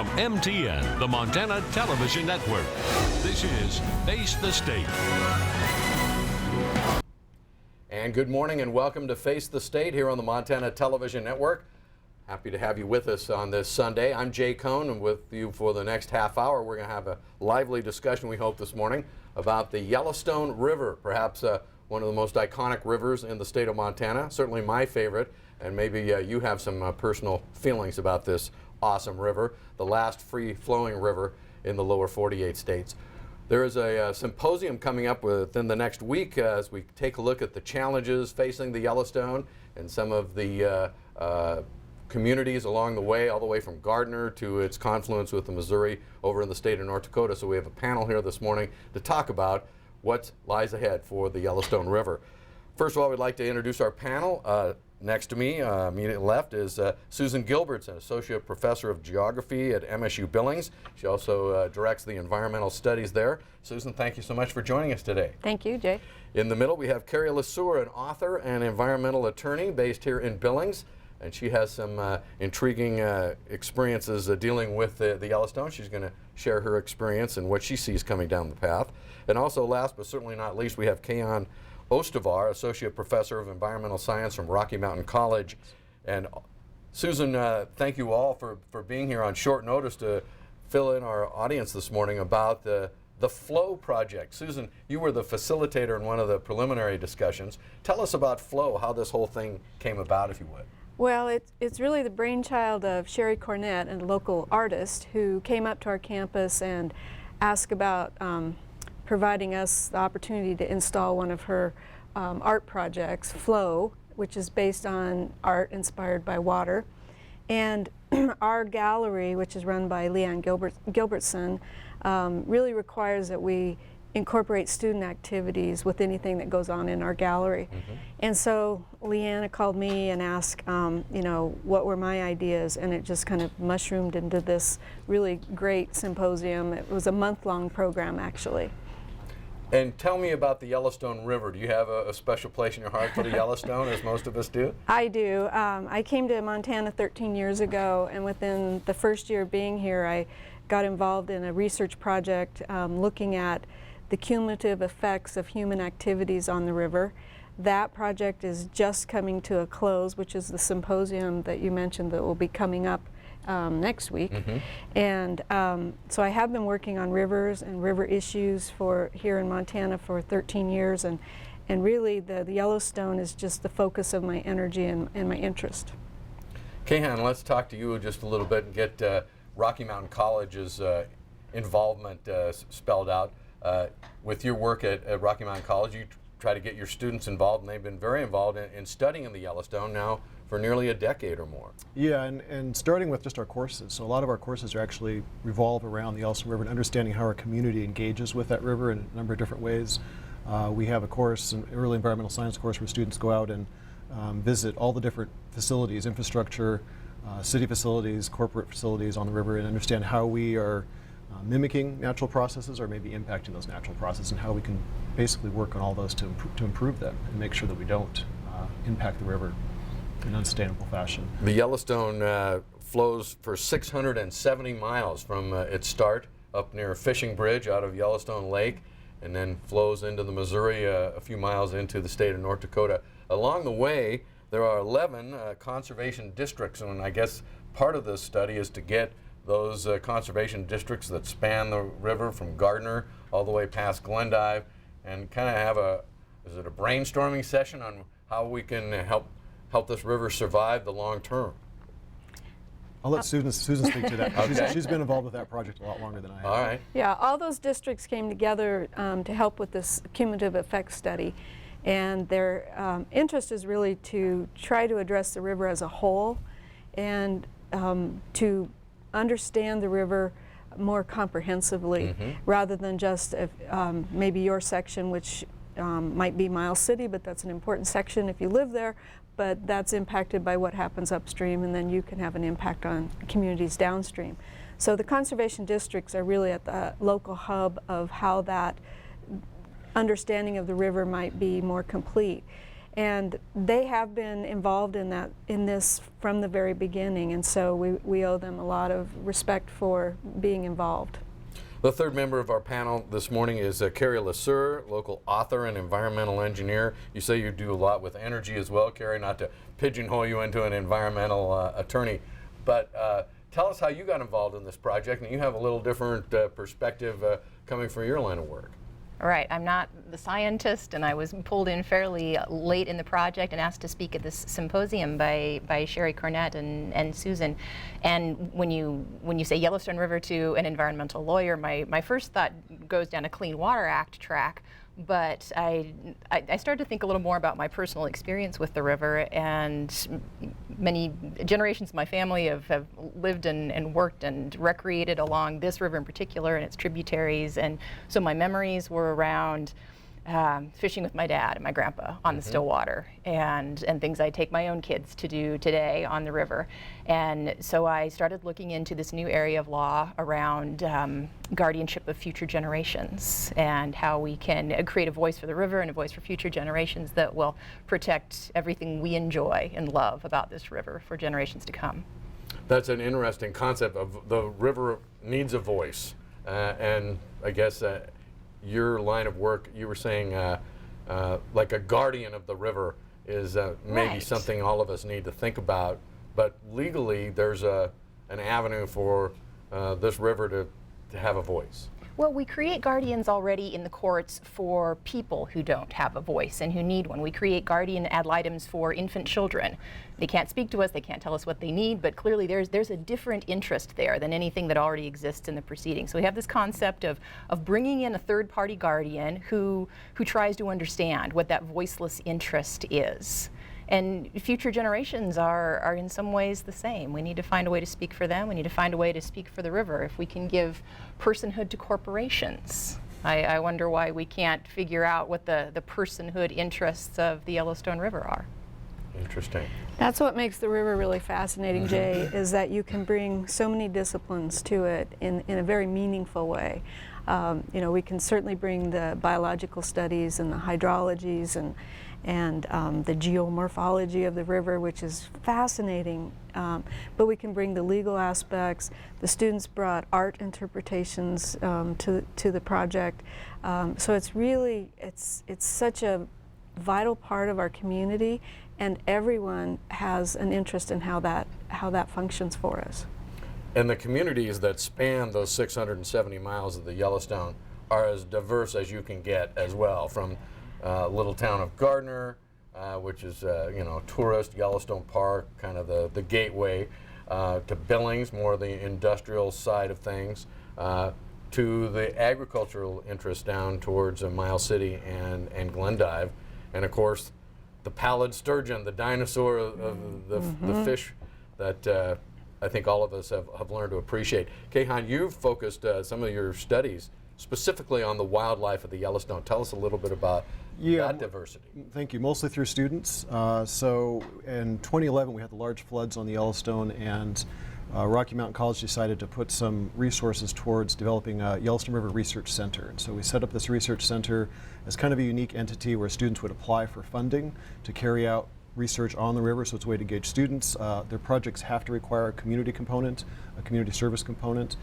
From MTN, the Montana Television Network, this is Face the State. And good morning and welcome to Face the State here on the Montana Television Network. Happy to have you with us on this Sunday. I'm Jay Cohn, and with you for the next half hour, we're going to have a lively discussion, we hope, this morning about the Yellowstone River, perhaps one of the most iconic rivers in the state of Montana, certainly my favorite, and maybe you have some personal feelings about this awesome river, the last free-flowing river in the lower 48 states. There is a symposium coming up within the next week as we take a look at the challenges facing the Yellowstone and some of the communities along the way, all the way from Gardner to its confluence with the Missouri over in the state of North Dakota. So we have a panel here this morning to talk about what lies ahead for the Yellowstone River. First of all, we'd like to introduce our panel. Next to me, immediately left, is Susan Gilberts, an associate professor of geography at MSU Billings. She also directs the environmental studies there. Susan, thank you so much for joining us today. Thank you, Jay. In the middle, we have Carrie LeSueur, an author and environmental attorney based here in Billings. And she has some intriguing experiences dealing with the Yellowstone. She's going to share her experience and what she sees coming down the path. And also, last but certainly not least, we have Kayan Ostavar, Associate Professor of Environmental Science from Rocky Mountain College. And Susan, thank you all for being here on short notice to fill in our audience this morning about the FLOW project. Susan, you were the facilitator in one of the preliminary discussions. Tell us about FLOW, how this whole thing came about, if you would. Well, it's really the brainchild of Sherry Cornett, a local artist who came up to our campus and asked about providing us the opportunity to install one of her art projects, FLOW, which is based on art inspired by water. And our gallery, which is run by Leanne Gilbertson, really requires that we incorporate student activities with anything that goes on in our gallery. Mm-hmm. And so Leanna called me and asked, you know, what were my ideas, and it just kind of mushroomed into this really great symposium. It was a month-long program, actually. And tell me about the Yellowstone River. Do you have a special place in your heart for the Yellowstone, as most of us do? I do. I came to Montana 13 years ago, and within the first year of being here, I got involved in a research project looking at the cumulative effects of human activities on the river. That project is just coming to a close, which is the symposium that you mentioned that will be coming up next week. Mm-hmm. And so I have been working on rivers and river issues here in Montana for 13 years, and really the Yellowstone is just the focus of my energy and my interest. Kahan, let's talk to you just a little bit and get Rocky Mountain College's involvement spelled out. With your work at Rocky Mountain College, you try to get your students involved, and they've been very involved in studying the Yellowstone now for nearly a decade or more. Yeah, and starting with just our courses. So a lot of our courses are actually revolve around the Yellowstone River and understanding how our community engages with that river in a number of different ways. We have a course, an early environmental science course, where students go out and visit all the different facilities, infrastructure, city facilities, corporate facilities on the river, and understand how we are mimicking natural processes or maybe impacting those natural processes, and how we can basically work on all those to improve them and make sure that we don't impact the river in an unsustainable fashion. The Yellowstone flows for 670 miles from its start up near Fishing Bridge out of Yellowstone Lake, and then flows into the Missouri a few miles into the state of North Dakota. Along the way, there are 11 conservation districts, and I guess part of this study is to get those conservation districts that span the river from Gardner all the way past Glendive, and kind of have is it a brainstorming session on how we can help this river survive the long term? I'll let Susan speak to that. Okay. She's been involved with that project a lot longer than I have. All right. Yeah, all those districts came together to help with this cumulative effects study, and their interest is really to try to address the river as a whole and to understand the river more comprehensively, mm-hmm. rather than just maybe your section, which might be Miles City, but that's an important section if you live there, but that's impacted by what happens upstream, and then you can have an impact on communities downstream. So the conservation districts are really at the local hub of how that understanding of the river might be more complete. And they have been involved in this from the very beginning, and so we owe them a lot of respect for being involved. The third member of our panel this morning is Carrie LeSueur, local author and environmental engineer. You say you do a lot with energy as well, Carrie, not to pigeonhole you into an environmental attorney, but tell us how you got involved in this project, and you have a little different perspective coming from your line of work. All right, I'm not the scientist, and I was pulled in fairly late in the project and asked to speak at this symposium by Sherry Cornett and Susan. And when you say Yellowstone River to an environmental lawyer, my first thought goes down a Clean Water Act track. But I started to think a little more about my personal experience with the river, and many generations of my family have lived and worked and recreated along this river in particular and its tributaries, and so my memories were around fishing with my dad and my grandpa on the Stillwater, and things I take my own kids to do today on the river. And so I started looking into this new area of law around guardianship of future generations, and how we can create a voice for the river and a voice for future generations that will protect everything we enjoy and love about this river for generations to come. That's an interesting concept of the river needs a voice, and I guess your line of work, you were saying like a guardian of the river is maybe Right. something all of us need to think about, but legally there's an avenue for this river to have a voice. Well, we create guardians already in the courts for people who don't have a voice and who need one. We create guardian ad litems for infant children. They can't speak to us, they can't tell us what they need, but clearly there's a different interest there than anything that already exists in the proceeding. So we have this concept of bringing in a third-party guardian who tries to understand what that voiceless interest is. And future generations are in some ways the same. We need to find a way to speak for them. We need to find a way to speak for the river. If we can give personhood to corporations, I wonder why we can't figure out what the personhood interests of the Yellowstone River are. Interesting. That's what makes the river really fascinating, Jay, is that you can bring so many disciplines to it in a very meaningful way. You know, we can certainly bring the biological studies and the hydrologies and the geomorphology of the river, which is fascinating. But we can bring the legal aspects. The students brought art interpretations to the project. So it's really, it's such a vital part of our community, and everyone has an interest in how that functions for us. And the communities that span those 670 miles of the Yellowstone are as diverse as you can get as well, from little town of Gardner, which is tourist, Yellowstone Park, kind of the gateway, to Billings, more the industrial side of things, to the agricultural interest down towards Miles City and Glendive, and of course the pallid sturgeon, the dinosaur of the fish that I think all of us have learned to appreciate. Kayhan, you've focused some of your studies specifically on the wildlife of the Yellowstone. Tell us a little bit about that diversity. Thank you. Mostly through students. So in 2011, we had the large floods on the Yellowstone, and Rocky Mountain College decided to put some resources towards developing a Yellowstone River Research Center. And so we set up this research center as kind of a unique entity where students would apply for funding to carry out research on the river, so it's a way to engage students. Their projects have to require a community component, a community service component,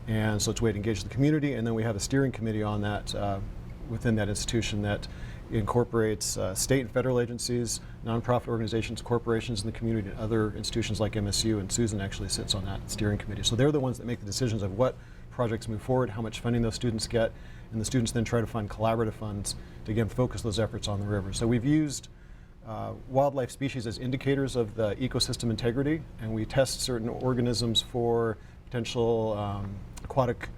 and so it's a way to engage the community. And then we have a steering committee on that within that institution that incorporates state and federal agencies, nonprofit organizations, corporations in the community, and other institutions like MSU, and Susan actually sits on that steering committee. So they're the ones that make the decisions of what projects move forward, how much funding those students get, and the students then try to find collaborative funds to again focus those efforts on the river. So we've used wildlife species as indicators of the ecosystem integrity, and we test certain organisms for potential aquatic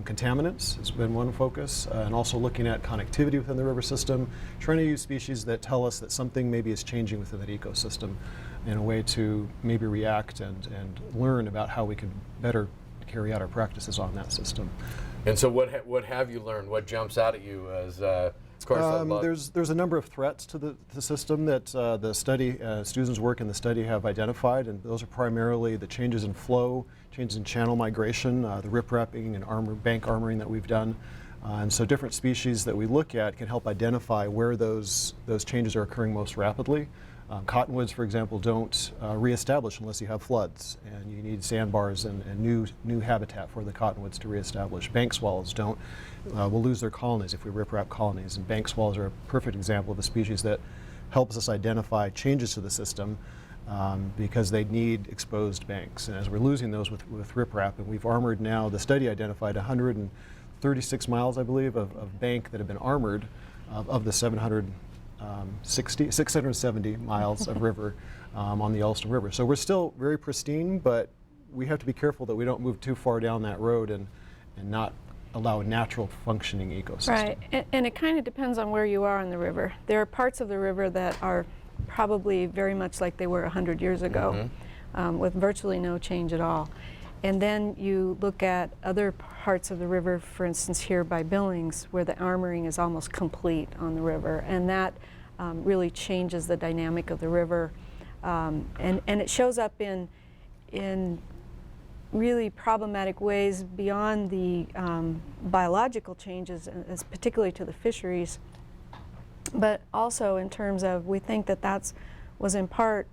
contaminants has been one focus, and also looking at connectivity within the river system, trying to use species that tell us that something maybe is changing within that ecosystem in a way to maybe react and learn about how we can better carry out our practices on that system. And so what have you learned? What jumps out at you as there's a number of threats to the system that the study, students' work in the study have identified, and those are primarily the changes in flow, changes in channel migration, the riprapping and bank armoring that we've done, And so different species that we look at can help identify where those changes are occurring most rapidly. Cottonwoods, for example, don't reestablish unless you have floods, and you need sandbars and new habitat for the cottonwoods to reestablish. Bank swallows will lose their colonies if we riprap colonies, and bank swallows are a perfect example of a species that helps us identify changes to the system because they need exposed banks. And as we're losing those with riprap, and we've armored now, the study identified 136 miles, I believe, of bank that have been armored of the 670 miles of river on the Yellowstone River. So we're still very pristine, but we have to be careful that we don't move too far down that road and not allow a natural functioning ecosystem. Right, and it kind of depends on where you are on the river. There are parts of the river that are probably very much like they were 100 years ago, with virtually no change at all. And then you look at other parts of the river, for instance here by Billings, where the armoring is almost complete on the river, and that really changes the dynamic of the river, and it shows up in really problematic ways beyond the biological changes, as particularly to the fisheries, but also in terms of, we think that was in part,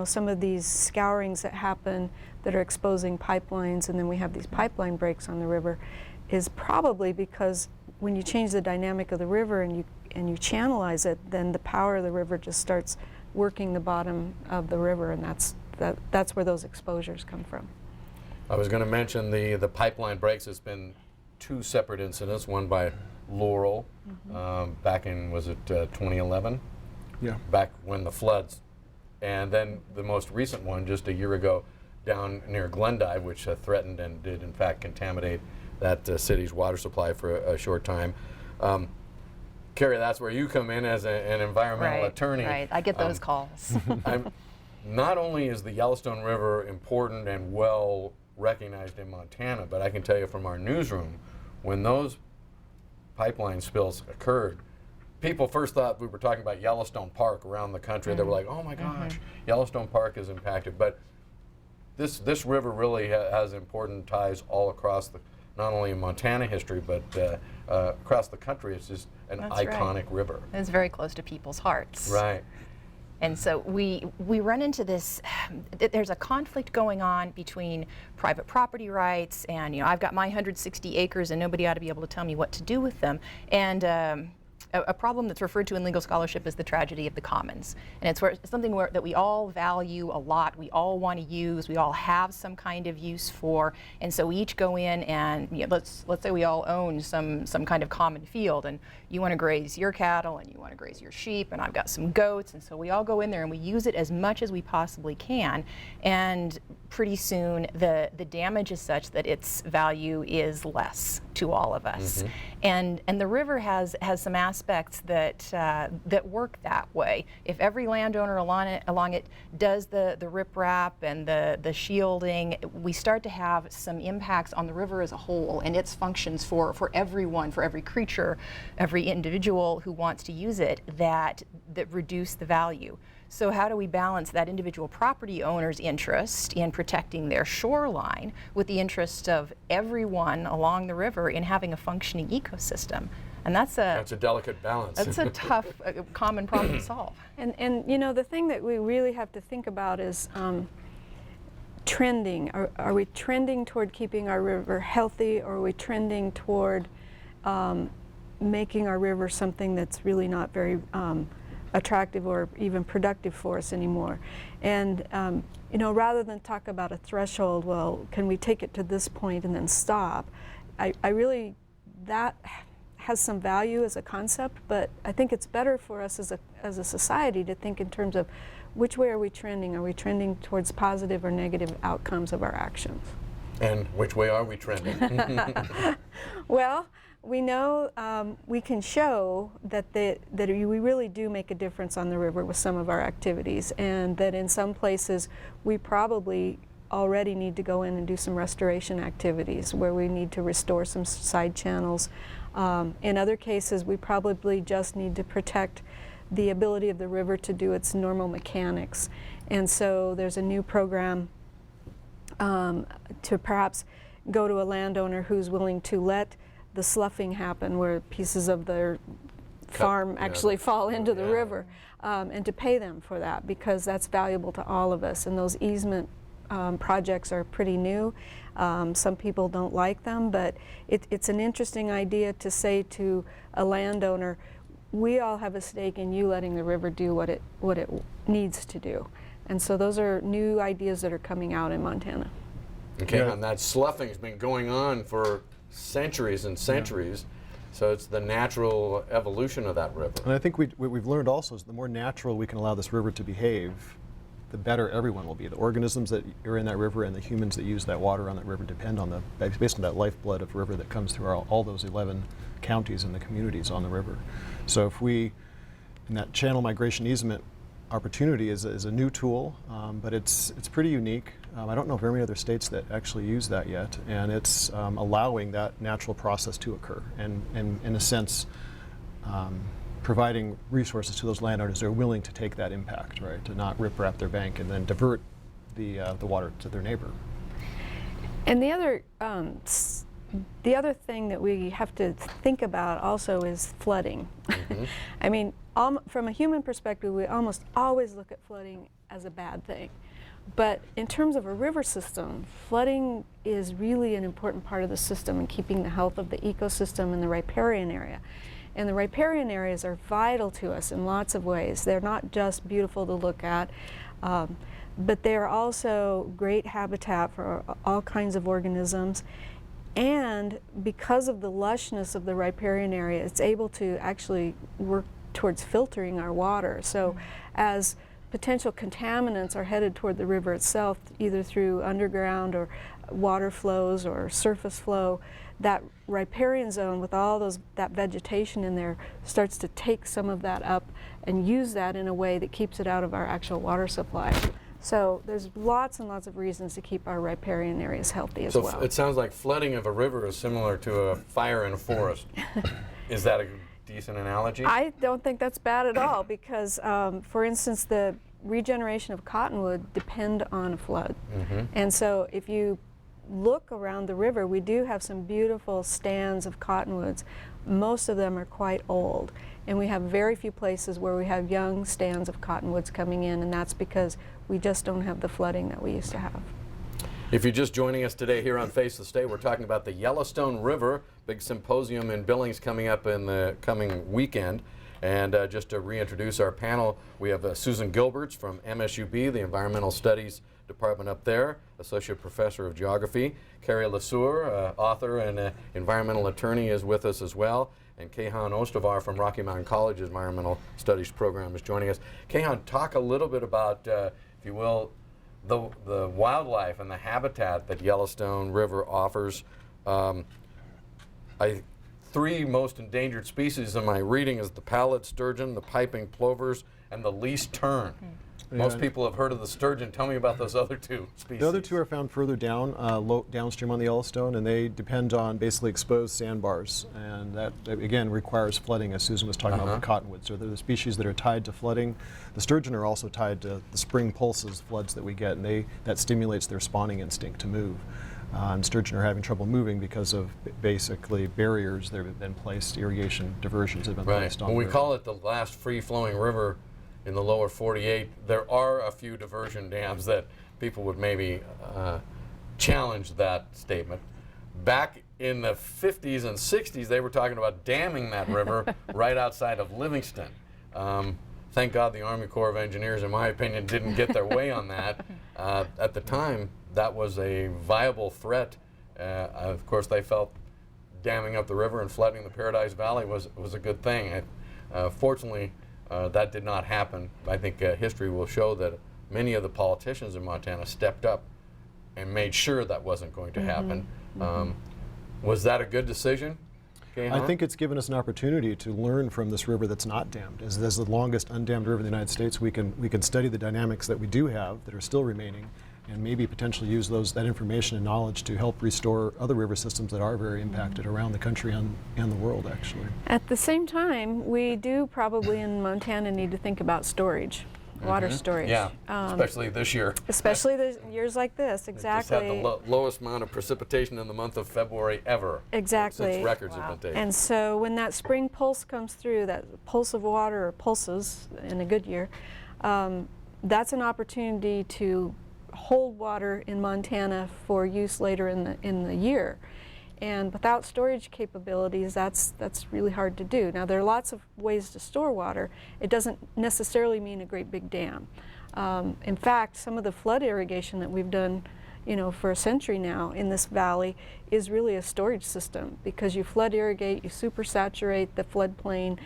some of these scourings that happen that are exposing pipelines, and then we have these pipeline breaks on the river, is probably because when you change the dynamic of the river and you channelize it, then the power of the river just starts working the bottom of the river, and that's where those exposures come from. I was going to mention the pipeline breaks. It's been two separate incidents, one by Laurel back in, was it 2011? Yeah. Back when the floods, and then the most recent one just a year ago down near Glendive, which threatened and did in fact contaminate that city's water supply for a short time. Carrie, that's where you come in as an environmental attorney. Right, I get those calls. Not only is the Yellowstone River important and well recognized in Montana, but I can tell you from our newsroom, when those pipeline spills occurred, people first thought we were talking about Yellowstone Park around the country. They were like, oh my gosh, Yellowstone Park is impacted. But this river really has important ties all across not only in Montana history, but across the country. It's just an iconic river. It's very close to people's hearts. Right. And so we run into this, there's a conflict going on between private property rights and, I've got my 160 acres and nobody ought to be able to tell me what to do with them. And a problem that's referred to in legal scholarship is the tragedy of the commons. And it's something that we all value a lot, we all want to use, we all have some kind of use for, and so we each go in and let's say we all own some kind of common field, and you want to graze your cattle and you want to graze your sheep, and I've got some goats, and so we all go in there and we use it as much as we possibly can, and pretty soon the damage is such that its value is less to all of us. And the river has some aspects that work that way. If every landowner along it does the riprap and the shielding, we start to have some impacts on the river as a whole and its functions for everyone, for every creature, every individual who wants to use it, that reduce the value. So how do we balance that individual property owner's interest in protecting their shoreline with the interest of everyone along the river in having a functioning ecosystem? And that's a delicate balance. That's a tough, common problem to solve. And the thing that we really have to think about is trending. Are we trending toward keeping our river healthy, or are we trending toward making our river something that's really not very attractive or even productive for us anymore? And rather than talk about a threshold, well, can we take it to this point and then stop? I really, that has some value as a concept, but I think it's better for us as a society to think in terms of which way are we trending? Are we trending towards positive or negative outcomes of our actions? And which way are we trending? Well, we know we can show that we really do make a difference on the river with some of our activities, and that in some places we probably already need to go in and do some restoration activities where we need to restore some side channels. In other cases, we probably just need to protect the ability of the river to do its normal mechanics. And so there's a new program to perhaps go to a landowner who's willing to let the sloughing happen, where pieces of their farm actually fall into the river, and to pay them for that, because that's valuable to all of us. And those easement projects are pretty new. Some people don't like them, but it's an interesting idea to say to a landowner, we all have a stake in you letting the river do what it needs to do. And so those are new ideas that are coming out in Montana. Okay, and that sloughing has been going on for centuries and centuries. So it's the natural evolution of that river. And I think what we've learned also is the more natural we can allow this river to behave, the better everyone will be. The organisms that are in that river and the humans that use that water on that river depend on based on that lifeblood of river that comes through all those 11 counties and the communities on the river. So if we, in that channel migration easement opportunity is a new tool, but it's pretty unique. I don't know of very many other states that actually use that yet, and it's allowing that natural process to occur, and in a sense, providing resources to those landowners that are willing to take that impact, right? To not rip-rap their bank and then divert the water to their neighbor. And the other thing that we have to think about also is flooding. Mm-hmm. I mean, from a human perspective, we almost always look at flooding as a bad thing. But in terms of a river system, flooding is really an important part of the system in keeping the health of the ecosystem in the riparian area. And the riparian areas are vital to us in lots of ways. They're not just beautiful to look at, but they are also great habitat for all kinds of organisms. And because of the lushness of the riparian area, it's able to actually work towards filtering our water. So as potential contaminants are headed toward the river itself, either through underground or water flows or surface flow, that riparian zone with all that vegetation in there starts to take some of that up and use that in a way that keeps it out of our actual water supply. So there's lots and lots of reasons to keep our riparian areas healthy as well. So it sounds like flooding of a river is similar to a fire in a forest. Is that a decent analogy? I don't think that's bad at all, because for instance, the regeneration of cottonwood depend on a flood. Mm-hmm. And so if you look around the river, we do have some beautiful stands of cottonwoods. Most of them are quite old, and we have very few places where we have young stands of cottonwoods coming in, and that's because we just don't have the flooding that we used to have. If you're just joining us today here on Face the State, we're talking about the Yellowstone River, big symposium in Billings coming up in the coming weekend. And just to reintroduce our panel, we have Susan Gilberts from MSUB, the Environmental Studies Department up there, Associate Professor of Geography. Carrie LeSueur, author and environmental attorney, is with us as well. And Kehan Ostovar from Rocky Mountain College's Environmental Studies program is joining us. Kehan, talk a little bit about, if you will, the wildlife and the habitat that Yellowstone River offers. Three most endangered species in my reading is the pallid sturgeon, the piping plovers, and the least tern. Yeah. Most people have heard of the sturgeon. Tell me about those other two species. The other two are found further down, downstream on the Yellowstone, and they depend on basically exposed sandbars, and that again requires flooding, as Susan was talking about with cottonwood. So they're the species that are tied to flooding. The sturgeon are also tied to the spring pulses, floods that we get, and that stimulates their spawning instinct to move. And sturgeon are having trouble moving because of basically barriers that have been placed, irrigation diversions have been placed on the river. When we call it the last free-flowing river in the lower 48, there are a few diversion dams that people would maybe challenge that statement. Back in the 50s and 60s, they were talking about damming that river right outside of Livingston. Thank God the Army Corps of Engineers, in my opinion, didn't get their way on that. At the time, that was a viable threat. Of course, they felt damming up the river and flooding the Paradise Valley was a good thing. Fortunately, that did not happen. I think history will show that many of the politicians in Montana stepped up and made sure that wasn't going to happen. Was that a good decision? I think it's given us an opportunity to learn from this river that's not dammed. As the longest undammed river in the United States, we can study the dynamics that we do have that are still remaining, and maybe potentially use that information and knowledge to help restore other river systems that are very impacted around the country and the world, actually. At the same time, we do probably in Montana need to think about storage. water storage. Yeah, especially this year. Especially the years like this, Just exactly. had the lowest amount of precipitation in the month of February ever. Exactly. Since records have been taken. And so when that spring pulse comes through, that pulse of water, or pulses in a good year, that's an opportunity to hold water in Montana for use later in the year. And without storage capabilities, that's really hard to do. Now, there are lots of ways to store water. It doesn't necessarily mean a great big dam. In fact, some of the flood irrigation that we've done, for a century now in this valley is really a storage system, because you flood irrigate, you supersaturate the floodplain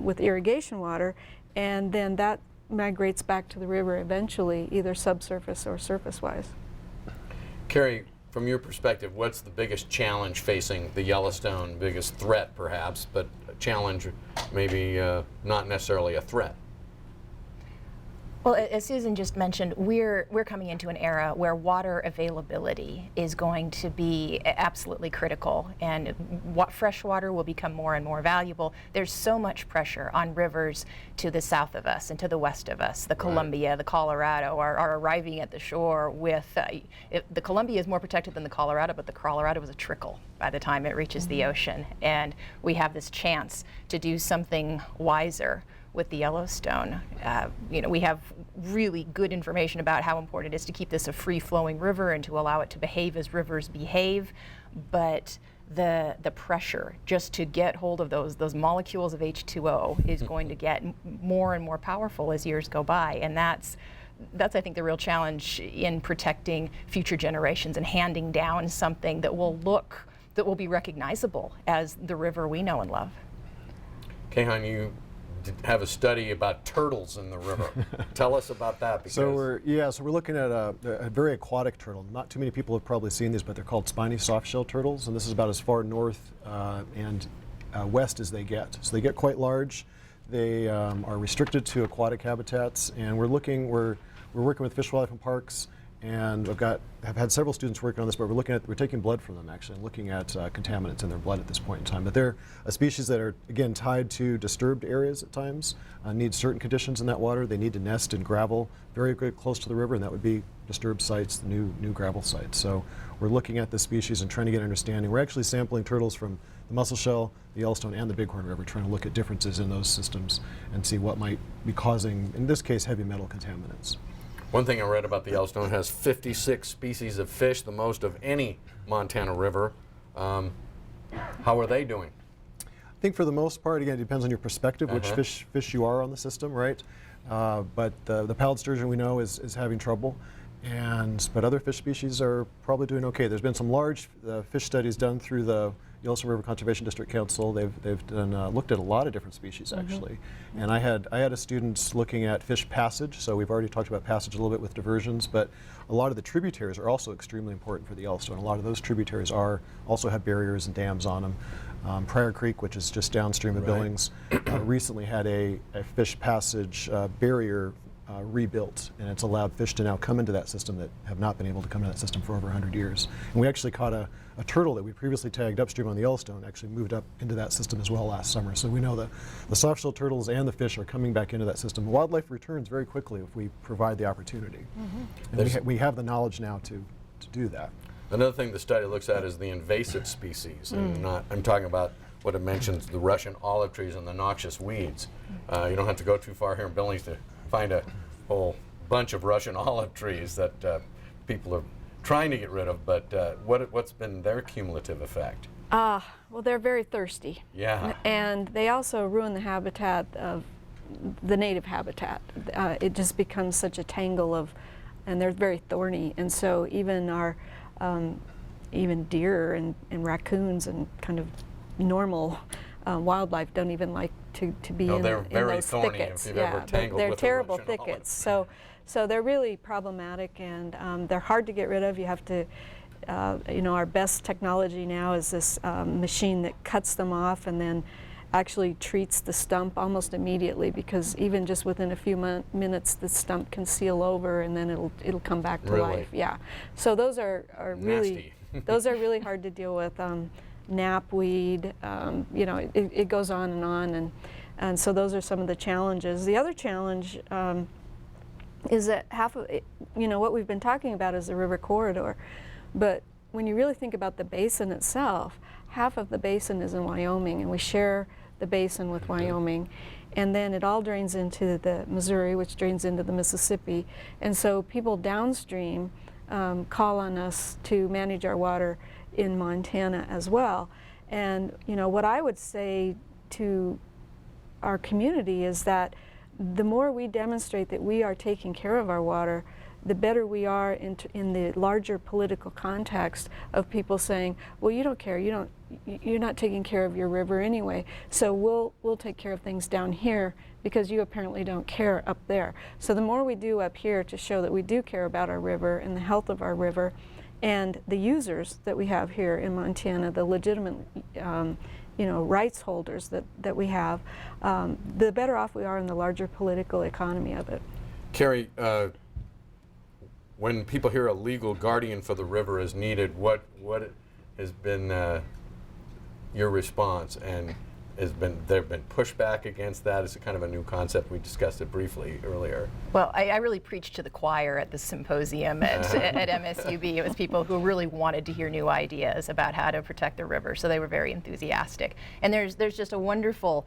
with irrigation water, and then that migrates back to the river eventually, either subsurface or surface-wise. Carrie, from your perspective, what's the biggest challenge facing the Yellowstone? Biggest threat, perhaps, but a challenge, maybe not necessarily a threat. Well, as Susan just mentioned, we're coming into an era where water availability is going to be absolutely critical, and fresh water will become more and more valuable. There's so much pressure on rivers to the south of us and to the west of us. The Columbia, the Colorado are arriving at the shore with, the Columbia is more protected than the Colorado, but the Colorado is a trickle by the time it reaches the ocean. And we have this chance to do something wiser with the Yellowstone. We have really good information about how important it is to keep this a free-flowing river and to allow it to behave as rivers behave, but the pressure just to get hold of those molecules of H2O is going to get more and more powerful as years go by, and that's I think the real challenge in protecting future generations and handing down something that will be recognizable as the river we know and love. Kehan, you have a study about turtles in the river. Tell us about that. Because So we're looking at a very aquatic turtle. Not too many people have probably seen these, but they're called spiny softshell turtles, and this is about as far north and west as they get. So they get quite large. They are restricted to aquatic habitats, and we're working with Fish, Wildlife, and Parks, and have had several students working on this, but we're taking blood from them actually and looking at contaminants in their blood at this point in time. But they're a species that are, again, tied to disturbed areas at times, need certain conditions in that water. They need to nest in gravel very, very close to the river, and that would be disturbed sites, the new gravel sites. So we're looking at this species and trying to get an understanding. We're actually sampling turtles from the Mussel Shell, the Yellowstone, and the Bighorn River, trying to look at differences in those systems and see what might be causing, in this case, heavy metal contaminants. one thing I read about the Yellowstone, has 56 species of fish, the most of any Montana river. How are they doing? I think for the most part, again, it depends on your perspective, which fish you are on the system, right? But the pallid sturgeon we know is having trouble, but other fish species are probably doing okay. There's been some large fish studies done through the Yellowstone River Conservation District Council. They've done, looked at a lot of different species actually, and I had a student looking at fish passage. So we've already talked about passage a little bit with diversions, but a lot of the tributaries are also extremely important for the Yellowstone. A lot of those tributaries also have barriers and dams on them. Pryor Creek, which is just downstream of Billings, recently had a fish passage barrier rebuilt, and it's allowed fish to now come into that system that have not been able to come into that system for over 100 years. And we actually caught a turtle that we previously tagged upstream on the Yellowstone actually moved up into that system as well last summer. So we know the softshell turtles and the fish are coming back into that system. Wildlife returns very quickly if we provide the opportunity. And we have the knowledge now to do that. Another thing the study looks at is the invasive species, and I'm talking about what it mentions, the Russian olive trees and the noxious weeds. You don't have to go too far here in Billings to find a whole bunch of Russian olive trees that people are trying to get rid of, but what's been their cumulative effect? Well, they're very thirsty. Yeah. And they also ruin the habitat of the native habitat. It just becomes such a tangle and they're very thorny, and so even our even deer and raccoons and kind of normal wildlife don't even like to be in those thorny thickets. if you've ever tangled they're with terrible Russian thickets. So they're really problematic, and they're hard to get rid of. You have to, our best technology now is this machine that cuts them off and then actually treats the stump almost immediately, because even just within a few minutes the stump can seal over and then it'll come back to life. Yeah. So those are really those are really hard to deal with. Knapweed, it goes on, and so those are some of the challenges. The other challenge is that half of it, what we've been talking about is the river corridor, but when you really think about the basin itself, half of the basin is in Wyoming, and we share the basin with Wyoming, and then it all drains into the Missouri, which drains into the Mississippi, and so people downstream call on us to manage our water in Montana as well. And what I would say to our community is that the more we demonstrate that we are taking care of our water, the better we are in the larger political context of people saying, well, you don't care, you're not taking care of your river anyway, so we'll take care of things down here because you apparently don't care up there. So the more we do up here to show that we do care about our river and the health of our river and the users that we have here in Montana, the legitimate rights holders that we have, the better off we are in the larger political economy of it. Carrie, when people hear a legal guardian for the river is needed, what has been your response? And there have been pushback against that? It's a kind of a new concept. We discussed it briefly earlier. Well, I really preached to the choir at the symposium at MSUB. It was people who really wanted to hear new ideas about how to protect the river, so they were very enthusiastic. And there's just a wonderful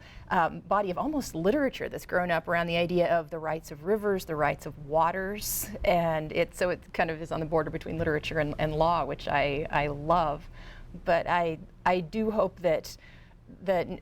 body of almost literature that's grown up around the idea of the rights of rivers, the rights of waters, and it kind of is on the border between literature and law, which I love. But I do hope that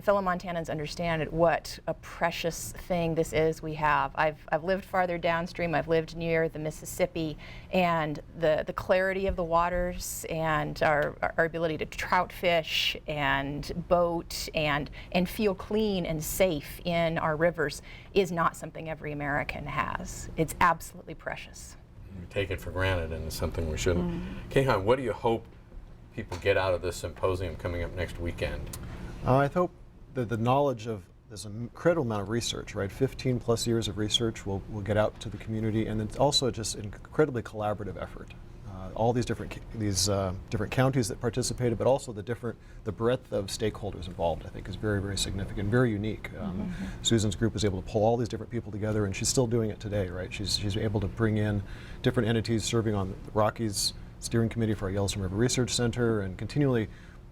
fellow Montanans understand what a precious thing this is we have. I've lived farther downstream. I've lived near the Mississippi, and the clarity of the waters and our ability to trout fish and boat and feel clean and safe in our rivers is not something every American has. It's absolutely precious. We take it for granted, and it's something we shouldn't. Kehan, what do you hope people get out of this symposium coming up next weekend? I hope that the knowledge of, there's an incredible amount of research, right? 15 plus years of research will get out to the community, and it's also just an incredibly collaborative effort. All these different counties that participated, but also the breadth of stakeholders involved, I think, is very, very significant, very unique. Susan's group was able to pull all these different people together, and she's still doing it today, right? She's able to bring in different entities serving on the Rockies Steering Committee for our Yellowstone River Research Center, and continually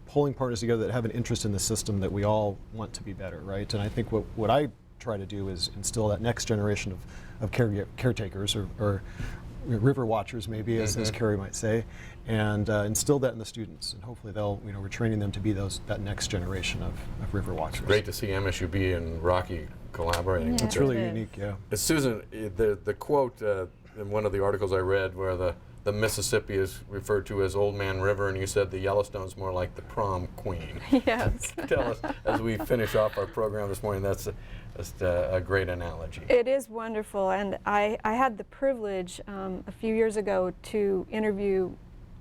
pulling partners together that have an interest in the system that we all want to be better, right? And I think what I try to do is instill that next generation of caretakers or river watchers, maybe, as Carrie might say, and instill that in the students. And hopefully we're training them to be that next generation of river watchers. Great to see MSUB and Rocky collaborating. It's really unique, yeah. Susan, the quote in one of the articles I read where the Mississippi is referred to as Old Man River, and you said the Yellowstone's more like the prom queen. Yes. Tell us, as we finish off our program this morning, that's just a great analogy. It is wonderful, and I had the privilege a few years ago to interview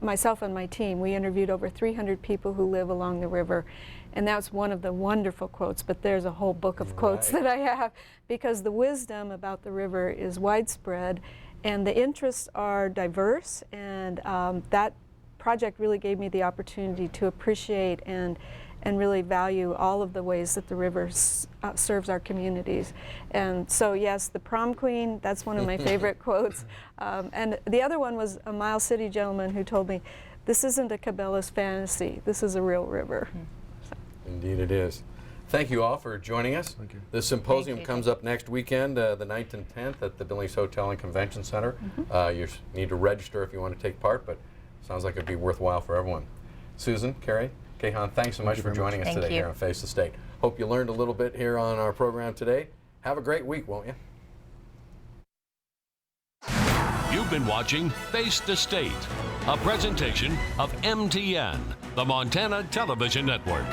myself and my team. We interviewed over 300 people who live along the river, and that's one of the wonderful quotes, but there's a whole book of quotes that I have, because the wisdom about the river is widespread, and the interests are diverse, and that project really gave me the opportunity to appreciate and really value all of the ways that the river serves our communities. And so yes, the prom queen, that's one of my favorite quotes. And the other one was a Miles City gentleman who told me, this isn't a Cabela's fantasy, this is a real river. So. Indeed it is. Thank you all for joining us. Thank you. This symposium comes up next weekend, the 9th and 10th at the Billings Hotel and Convention Center. You need to register if you want to take part, but it sounds like it'd be worthwhile for everyone. Susan, Carrie, Kehan, thanks so much for joining us today here on Face the State. Hope you learned a little bit here on our program today. Have a great week, won't you? You've been watching Face the State, a presentation of MTN, the Montana Television Network.